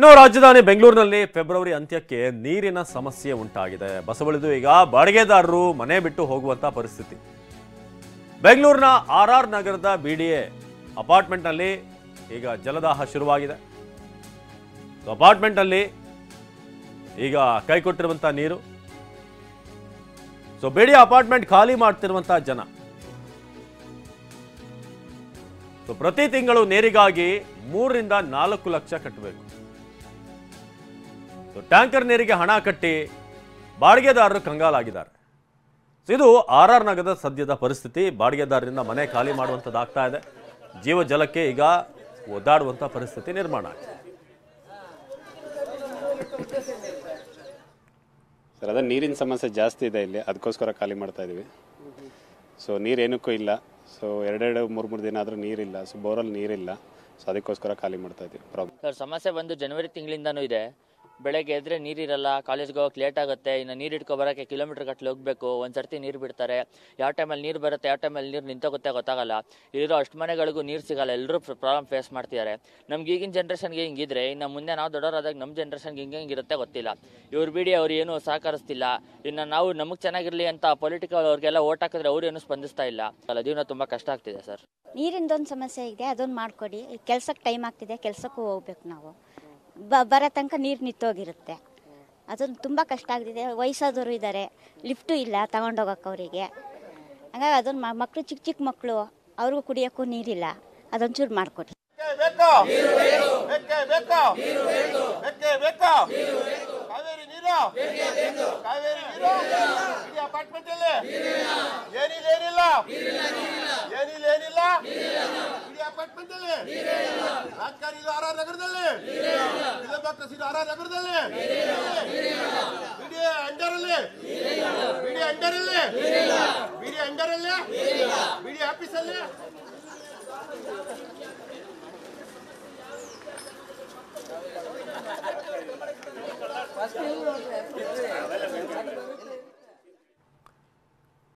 ಇನ್ನು ರಾಜಧಾನಿ ಬೆಂಗಳೂರಿನಲ್ಲಿ ಫೆಬ್ರವರಿ ಅಂತ್ಯಕ್ಕೆ ನೀರಿನ ಸಮಸ್ಯೆ ಉಂಟಾಗಿದೆ. ಬಸವಳಿದು ಈಗ ಬಾಡಿಗೆದಾರರು ಮನೆ ಬಿಟ್ಟು ಹೋಗುವಂತ ಪರಿಸ್ಥಿತಿ. ಬೆಂಗಳೂರಿನ ಆರ್ ನಗರದ ಬಿಡಿಎ ಅಪಾರ್ಟ್ಮೆಂಟ್ನಲ್ಲಿ ಈಗ ಜಲದಾಹ ಶುರುವಾಗಿದೆ. ಅಪಾರ್ಟ್ಮೆಂಟ್ನಲ್ಲಿ ಈಗ ಕೈಕೊಟ್ಟಿರುವಂತ ನೀರು, ಬಿಡಿಎ ಅಪಾರ್ಟ್ಮೆಂಟ್ ಖಾಲಿ ಮಾಡ್ತಿರುವಂತಹ ಜನ ಪ್ರತಿ ತಿಂಗಳು ನೀರಿಗಾಗಿ 3 ರಿಂದ 4 ಲಕ್ಷ ಕಟ್ಟಬೇಕು. ಟ್ಯಾಂಕರ್ ನೀರಿಗೆ ಹಣ ಕಟ್ಟಿ ಬಾಡಿಗೆದಾರರು ಕಂಗಾಲಾಗಿದ್ದಾರೆ. ಇದು ಆರ್ ನಗರದ ಸದ್ಯದ ಪರಿಸ್ಥಿತಿ. ಬಾಡಿಗೆದಾರರಿಂದ ಮನೆ ಖಾಲಿ ಮಾಡುವಂಥದ್ದಾಗ್ತಾ ಇದೆ. ಜೀವ ಜಲಕ್ಕೆ ಈಗ ಒದ್ದಾಡುವಂಥ ಪರಿಸ್ಥಿತಿ ನಿರ್ಮಾಣ ಆಗಿದೆ. ಸರ್, ಅದೇ ನೀರಿನ ಸಮಸ್ಯೆ ಜಾಸ್ತಿ ಇದೆ ಇಲ್ಲಿ, ಅದಕ್ಕೋಸ್ಕರ ಖಾಲಿ ಮಾಡ್ತಾ ಇದೀವಿ. ಸೊ ನೀರೇನಕ್ಕೂ ಇಲ್ಲ. ಸೊ 2-3 ದಿನ ಆದರೂ ನೀರಿಲ್ಲ. ಸೊ ಬೋರಲ್ಲಿ ನೀರಿಲ್ಲ. ಸೊ ಅದಕ್ಕೋಸ್ಕರ ಖಾಲಿ ಮಾಡ್ತಾ ಇದೀವಿ. ಪ್ರಾಬ್ಲಮ್ ಸರ್, ಸಮಸ್ಯೆ ಬಂದು ಜನವರಿ ತಿಂಗಳಿಂದನೂ ಇದೆ. ಬೆಳಗ್ಗೆ ಎದ್ರೆ ನೀರಿರಲ್ಲ, ಕಾಲೇಜ್ಗೆ ಹೋಗಕ್ಕೆ ಲೇಟ್ ಆಗುತ್ತೆ. ಇನ್ನು ನೀರು ಇಟ್ಕೊ ಬರೋಕ್ಕೆ ಕಿಲೋಮೀಟರ್ ಗಟ್ಟಲೆ ಹೋಗಬೇಕು. ಒಂದು ಸರ್ತಿ ನೀರು ಬಿಡ್ತಾರೆ, ಯಾವ ಟೈಮಲ್ಲಿ ನೀರು ಬರುತ್ತೆ, ಯಾವ ಟೈಮಲ್ಲಿ ನೀರು ನಿಂತೋಗುತ್ತೆ ಗೊತ್ತಾಗಲ್ಲ. ಇಲ್ಲಿರೋ ಅಷ್ಟು ಮನೆಗಳಿಗೂ ನೀರು ಸಿಗಲ್ಲ. ಎಲ್ಲರೂ ಪ್ರಾಬ್ಲಮ್ ಫೇಸ್ ಮಾಡ್ತಿದ್ದಾರೆ. ನಮ್ಗೆ ಈಗಿನ ಜನ್ರೇಷನ್ಗೆ ಹಿಂಗಿದ್ರೆ ಇನ್ನು ಮುಂದೆ ನಾವು ದೊಡ್ಡವರಾದಾಗ ನಮ್ಮ ಜನ್ರೇಷನ್ಗೆ ಹಿಂಗಿರುತ್ತೆ ಗೊತ್ತಿಲ್ಲ. ಇವ್ರು ಬಿಡಿ ಅವ್ರು ಏನೂ ಸಹಕರಿಸ್ತಿಲ್ಲ. ಇನ್ನು ನಾವು ನಮಗೆ ಚೆನ್ನಾಗಿರಲಿ ಅಂತ ಪೊಲಿಟಿಕಲ್ ಅವ್ರಿಗೆಲ್ಲ ಓಟ್ ಹಾಕಿದ್ರೆ ಅವ್ರು ಏನೂ ಸ್ಪಂದಿಸ್ತಾ ಇಲ್ಲ. ಅಲ್ಲ, ಜೀವನ ತುಂಬ ಕಷ್ಟ ಆಗ್ತಿದೆ ಸರ್. ನೀರಿಂದೊಂದು ಸಮಸ್ಯೆ ಇದೆ, ಅದೊಂದು ಮಾಡಿಕೊಡಿ. ಕೆಲ್ಸಕ್ಕೆ ಟೈಮ್ ಆಗ್ತಿದೆ, ಕೆಲಸಕ್ಕೂ ಹೋಗ್ಬೇಕು ನಾವು. ಬರೋ ತನಕ ನೀರು ನಿಂತೋಗಿರುತ್ತೆ. ಅದೊಂದು ತುಂಬ ಕಷ್ಟ ಆಗ್ತಿದೆ. ವಯಸ್ಸಾದವರು ಇದ್ದಾರೆ, ಲಿಫ್ಟು ಇಲ್ಲ ತಗೊಂಡೋಗಕ್ಕೆ ಅವರಿಗೆ. ಹಾಗಾಗಿ ಅದೊಂದು ಮಕ್ಕಳು ಚಿಕ್ಕ ಮಕ್ಕಳು, ಅವ್ರಿಗೂ ಕುಡಿಯೋಕ್ಕೂ ನೀರಿಲ್ಲ. ಅದೊಂಚೂರು ಮಾಡಿಕೊಡಿ. ಫಸ್ಟ್